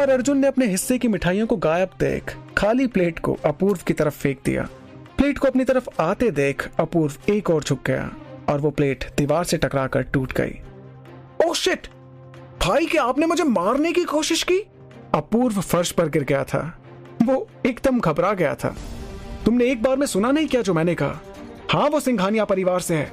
और अर्जुन ने अपने हिस्से की मिठाइयों को गायब देख खाली प्लेट को अपूर्व की तरफ फेंक दिया। प्लेट को अपनी तरफ आते देख अपूर्व एक और झुक गया और वो प्लेट दीवार से टकराकर टूट गई। Oh shit! भाई, क्या आपने मुझे मारने की कोशिश की? अपूर्व फर्श पर गिर गया था। वो एकदम घबरा गया था। तुमने एक बार में सुना नहीं क्या जो मैंने कहा? हाँ, वो सिंघानिया परिवार से है,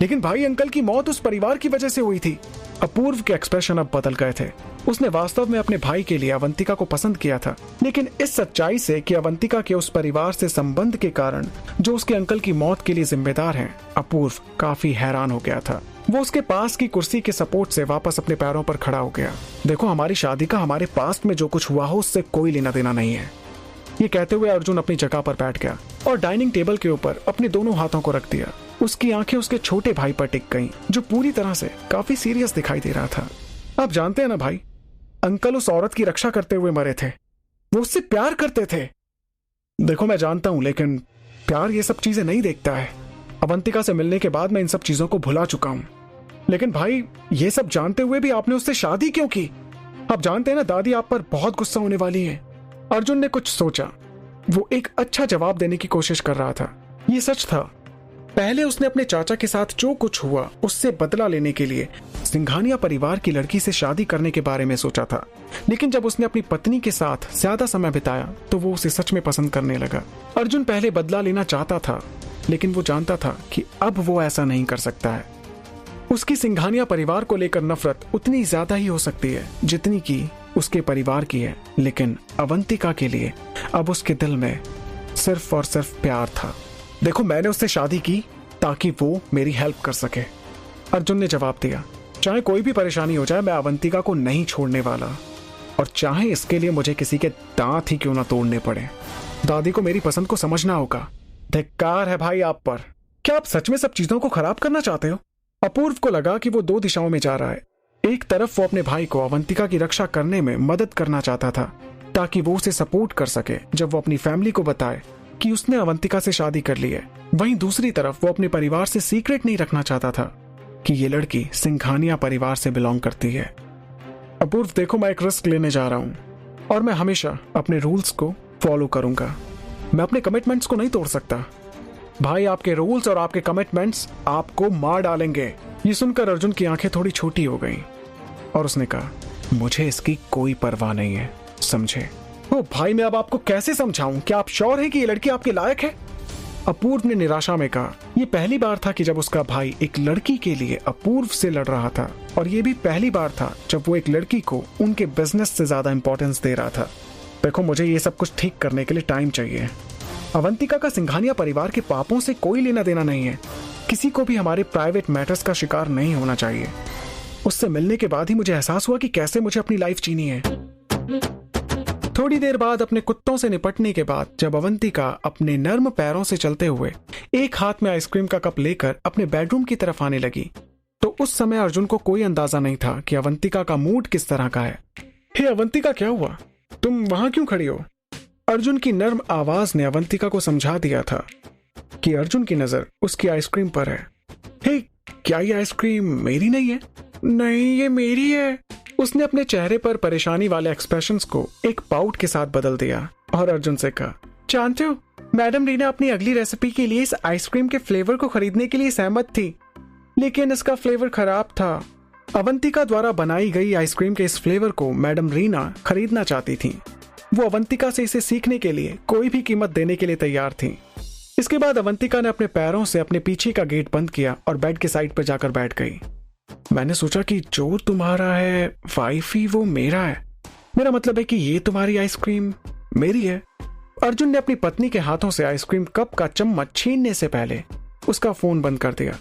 लेकिन भाई अंकल की मौत उस परिवार की वजह से हुई थी। अपूर्व के एक्सप्रेशन अब बदल गए थे। उसने वास्तव में अपने भाई के लिए अवंतिका को पसंद किया था, लेकिन इस सच्चाई से कि अवंतिका के उस परिवार से संबंध के कारण जो उसके अंकल की मौत के लिए जिम्मेदार हैं, अपूर्व काफी हैरान हो गया था। वो उसके पास की कुर्सी के सपोर्ट से वापस अपने पैरों पर खड़ा हो गया। देखो, हमारी शादी का हमारे पास्ट में जो कुछ हुआ हो उससे कोई लेना देना नहीं है। ये कहते हुए अर्जुन अपनी जगह पर बैठ गया और डाइनिंग टेबल के ऊपर अपने दोनों हाथों को रख दिया। उसकी आंखें उसके छोटे भाई पर टिक गईं, जो पूरी तरह से काफी सीरियस दिखाई दे रहा था। आप जानते हैं ना भाई, अंकल उस औरत की रक्षा करते हुए मरे थे। वो उससे प्यार करते थे। देखो, मैं जानता हूं, लेकिन प्यार ये सब चीजें नहीं देखता है। अवंतिका से मिलने के बाद मैं इन सब चीजों को भुला चुका हूं। लेकिन भाई, ये सब जानते हुए भी आपने उससे शादी क्यों की? आप जानते हैं ना, दादी आप पर बहुत गुस्सा होने वाली है। अर्जुन ने कुछ सोचा। वो एक अच्छा जवाब देने की कोशिश कर रहा था। ये सच था, पहले उसने अपने चाचा के साथ जो कुछ हुआ उससे बदला लेने के लिए सिंघानिया परिवार की लड़की से शादी करने के बारे में सोचा था। लेकिन जब उसने अपनी पत्नी के साथ ज्यादा समय बिताया तो वो उसे सच में पसंद करने लगा। अर्जुन पहले बदला लेना चाहता था, लेकिन वो जानता था कि अब वो ऐसा नहीं कर सकता है। उसकी सिंघानिया परिवार को लेकर नफरत उतनी ज्यादा ही हो सकती है जितनी की उसके परिवार की है, लेकिन अवंतिका के लिए अब उसके दिल में सिर्फ और सिर्फ प्यार था। देखो, मैंने उससे शादी की ताकि वो मेरी हेल्प कर सके, अर्जुन ने जवाब दिया। चाहे कोई भी परेशानी हो जाए, मैं अवंतिका को नहीं छोड़ने वाला, और चाहे इसके लिए मुझे किसी के दांत ही क्यों ना तोड़ने पड़े। दादी को मेरी पसंद को समझना होगा। धिक्कार है भाई आप पर। क्या आप सच में सब चीजों को खराब करना चाहते हो? अपूर्व को लगा कि वो दो दिशाओं में जा रहा है। एक तरफ वो अपने भाई को अवंतिका की रक्षा करने में मदद करना चाहता था ताकि वो उसे सपोर्ट कर सके जब वो अपनी फैमिली को बताए कि उसने अवंतिका से शादी कर ली है। वहीं दूसरी तरफ वो अपने परिवार से सीक्रेट नहीं रखना चाहता था कि ये लड़की सिंघानिया परिवार से बिलोंग करती है। अपूर्व, देखो, मैं एक रिस्क लेने जा रहा हूं और मैं हमेशा अपने रूल्स को फॉलो करूंगा। मैं अपने कमिटमेंट्स को नहीं तोड़ सकता। भाई, आपके रूल्स और आपके कमिटमेंट्स आपको मार डालेंगे। ये सुनकर अर्जुन की आंखें थोड़ी छोटी हो गईं और उसने कहा, मुझे इसकी कोई परवाह नहीं है, समझे? ओ भाई, मैं अब आपको कैसे समझाऊं? क्या आप श्योर हैं कि ये लड़की आपके लायक है? अपूर्व ने निराशा में कहा। यह पहली बार था कि जब उसका भाई एक लड़की के लिए अपूर्व से लड़ रहा था, और यह भी पहली बार था जब वो एक लड़की को उनके बिजनेस से ज्यादा इंपॉर्टेंस दे रहा था। देखो, मुझे ये सब कुछ ठीक करने के लिए टाइम चाहिए। अवंतिका का सिंघानिया परिवार के पापों से कोई लेना देना नहीं है। किसी को भी हमारे प्राइवेट मैटर्स का शिकार नहीं होना चाहिए। उससे मिलने के बाद ही मुझे एहसास हुआ कि कैसे मुझे अपनी लाइफ जीनी है। थोड़ी देर बाद अपने कुत्तों से निपटने के बाद जब अवंतिका अपने नर्म पैरों से चलते हुए एक हाथ में आइसक्रीम का कप लेकर अपने बेडरूम की तरफ आने लगी, तो उस समय अर्जुन को कोई अंदाजा नहीं था कि अवंतिका का मूड किस तरह का है। हे अवंतिका, क्या हुआ? तुम वहां क्यों खड़ी हो? अर्जुन की नर्म आवाज ने अवंतिका को समझा दिया था कि अर्जुन की नजर उसकी आइसक्रीम पर है। हे, क्या ये आइसक्रीम मेरी नहीं है? नहीं, ये मेरी है। उसने अपने चेहरे पर परेशानी वाले एक्सप्रेशंस को एक पाउट के साथ बदल दिया और अर्जुन से कहा, जानते हो, मैडम रीना अपनी अगली रेसिपी के लिए इस आइसक्रीम के फ्लेवर को खरीदने के लिए सहमत थी, लेकिन इसका फ्लेवर खराब था। अवंतिका द्वारा बनाई गई आइसक्रीम के इस फ्लेवर को मैडम रीना खरीदना चाहती थी। वो अवंतिका से इसे सीखने के लिए कोई भी कीमत देने के लिए तैयार थी। इसके बाद अवंतिका ने अपने पैरों से अपने पीछे का गेट बंद किया और बेड के साइड पर जाकर बैठ गई। मैंने सोचा कि जो तुम्हारा है वाइफी, वो मेरा है। मेरा मतलब है कि ये तुम्हारी आइसक्रीम मेरी है। अर्जुन ने अपनी पत्नी के हाथों से आइसक्रीम कप का चम्मच छीनने से पहले उसका फोन बंद कर दिया।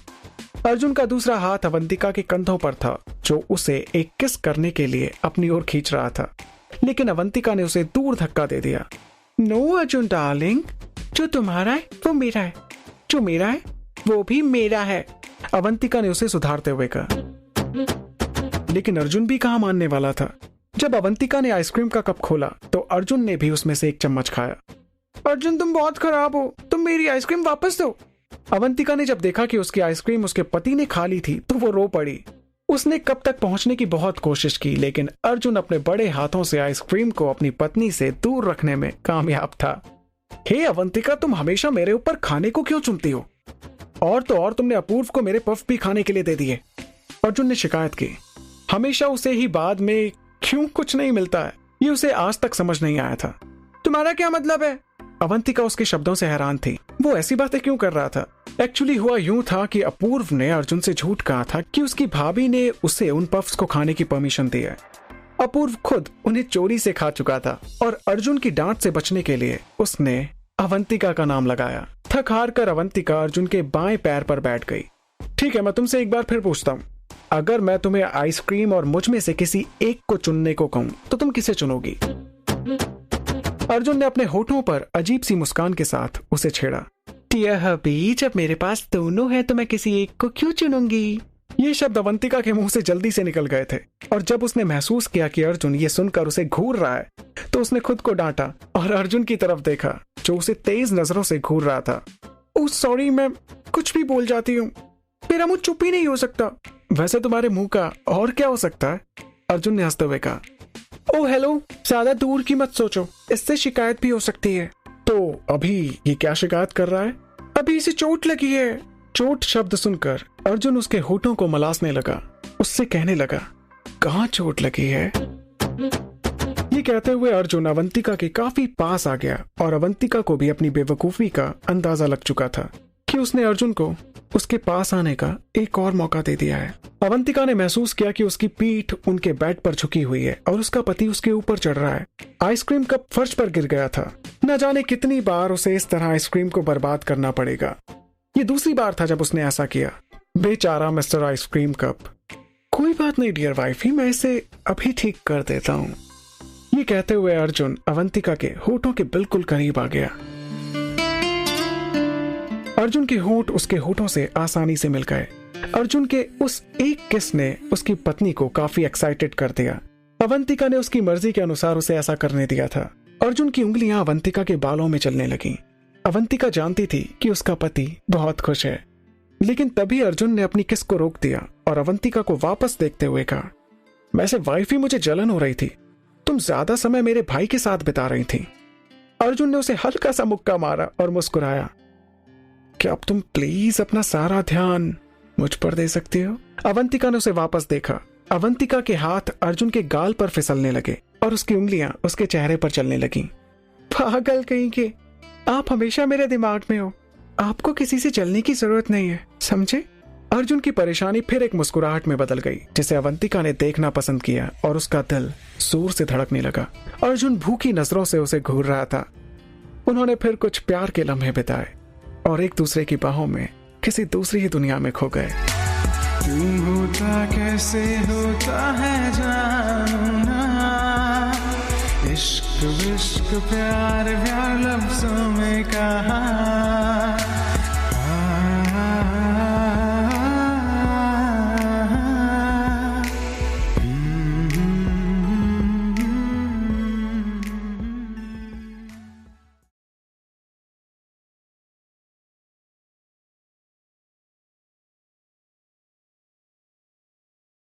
अर्जुन का दूसरा हाथ अवंतिका के कंधों पर था, जो उसे एक किस करने के लिए अपनी ओर खींच रहा था, लेकिन अवंतिका ने उसे दूर धक्का दे दिया। नो अर्जुन डार्लिंग, जो तुम्हारा है वो मेरा है, जो मेरा है वो भी मेरा है, अवंतिका ने उसे सुधारते हुए कहा। लेकिन अर्जुन भी कहां मानने वाला था। जब अवंतिका ने आइसक्रीम का कप खोला तो अर्जुन ने भी उसमें से एक चम्मच खाया। अर्जुन, तुम बहुत खराब हो, तुम मेरी आइसक्रीम वापस दो। अवंतिका ने जब देखा कि उसकी आइसक्रीम उसके पति ने खा ली थी तो वो रो पड़ी। उसने कप तक पहुंचने की बहुत कोशिश की, लेकिन अर्जुन अपने बड़े हाथों से आइसक्रीम को अपनी पत्नी से दूर रखने में कामयाब था। हे अवंतिका, तुम हमेशा मेरे ऊपर खाने को क्यों चुनती हो? और तो और तुमने अपूर्व को मेरे पफ भी खाने के लिए दे दिए। अर्जुन ने शिकायत की। हमेशा उसे ही बाद में क्यों कुछ नहीं मिलता है, ये उसे आज तक समझ नहीं आया था। तुम्हारा क्या मतलब है? अवंतिका उसके शब्दों से हैरान थी। वो ऐसी बातें क्यों कर रहा था? एक्चुअली हुआ यूं था कि अपूर्व ने अर्जुन से झूठ कहा था कि उसकी भाभी ने उसे उन पफ्स को खाने की परमिशन दी है। अपूर्व खुद उन्हें चोरी से खा चुका था और अर्जुन की डांट से बचने के लिए उसने अवंतिका का नाम लगाया। थक हार कर अवंतिका अर्जुन के बाएं पैर पर बैठ गई। ठीक है, मैं तुमसे एक बार फिर पूछता हूँ, अगर मैं तुम्हें आइसक्रीम और मुझ में से किसी एक को चुनने को कहूँ तो तुम किसे चुनोगी? अर्जुन ने अपने होठों पर अजीब सी मुस्कान के साथ उसे छेड़ा। डियर हबी, जब मेरे पास दोनों है तो मैं किसी एक को क्यों चुनूंगी? ये शब्द अवंतिका के मुंह से जल्दी से निकल गए थे और जब उसने महसूस किया कि अर्जुन ये सुनकर उसे घूर रहा है तो उसने खुद को डांटा और अर्जुन की तरफ देखा जो उसे तेज नजरों से घूर रहा था। ओह सॉरी, मैं कुछ भी बोल जाती हूँ, मेरा मुंह चुप ही नहीं हो सकता। वैसे तुम्हारे मुंह का और क्या हो सकता है? अर्जुन ने हंसते हुए कहा। ओह हेलो, ज्यादा दूर की मत सोचो, इससे शिकायत भी हो सकती है। तो अभी ये क्या शिकायत कर रहा है? अभी इसे चोट लगी है। चोट शब्द सुनकर अर्जुन उसके होठों को मलासने लगा। उससे कहने लगा, कहाँ चोट लगी है? ये कहते हुए अर्जुन अवंतिका के काफी पास आ गया और अवंतिका को भी अपनी बेवकूफी का अंदाजा लग चुका था कि उसने अर्जुन को उसके पास आने का एक और मौका दे दिया है। अवंतिका ने महसूस किया कि उसकी पीठ उनके बेड पर झुकी हुई है और उसका पति उसके ऊपर चढ़ रहा है। आइसक्रीम कप फर्श पर गिर गया था। न जाने कितनी बार उसे इस तरह आइसक्रीम को बर्बाद करना पड़ेगा। ये दूसरी बार था जब उसने ऐसा किया। बेचारा मिस्टर आइसक्रीम कप। कोई बात नहीं डियर वाइफी, मैं इसे अभी ठीक कर देता हूँ। ये कहते हुए अर्जुन अवंतिका के होठों के बिल्कुल करीब आ गया। अर्जुन के होंठ उसके होठों से आसानी से मिल गए। अर्जुन के उस एक किस ने उसकी पत्नी को काफी एक्साइटेड कर दिया। अवंतिका ने उसकी मर्जी के अनुसार उसे ऐसा करने दिया था। अर्जुन की उंगलियां अवंतिका के बालों में चलने लगीं। अवंतिका जानती थी कि उसका पति बहुत खुश है, लेकिन तभी अर्जुन ने अपनी किस को रोक दिया और अवंतिका को वापस देखते हुए कहा, वैसे वाइफी मुझे जलन हो रही थी, तुम ज्यादा समय मेरे भाई के साथ बिता रही थी। अर्जुन ने उसे हल्का सा मुक्का मारा और मुस्कुराया। क्या अब तुम प्लीज अपना सारा ध्यान मुझ पर दे सकती हो? अवंतिका ने उसे वापस देखा। अवंतिका के हाथ अर्जुन के गाल पर फिसलने लगे और उसकी उंगलियां उसके चेहरे पर चलने लगीं। पागल कहीं के, आप हमेशा मेरे दिमाग में हो, आपको किसी से जलने की जरूरत नहीं है, समझे? अर्जुन की परेशानी फिर एक मुस्कुराहट में बदल गई, जिसे अवंतिका ने देखना पसंद किया और उसका दिल जोर से धड़कने लगा। अर्जुन भूखी नजरों से उसे घूर रहा था। उन्होंने फिर कुछ प्यार के लम्हे बिताए और एक दूसरे की बाहों में किसी दूसरी ही दुनिया में खो गए। क्यों होता कैसे होता है जानू ना, इश्क विश्क प्यार प्यार लफ्जों में कहा।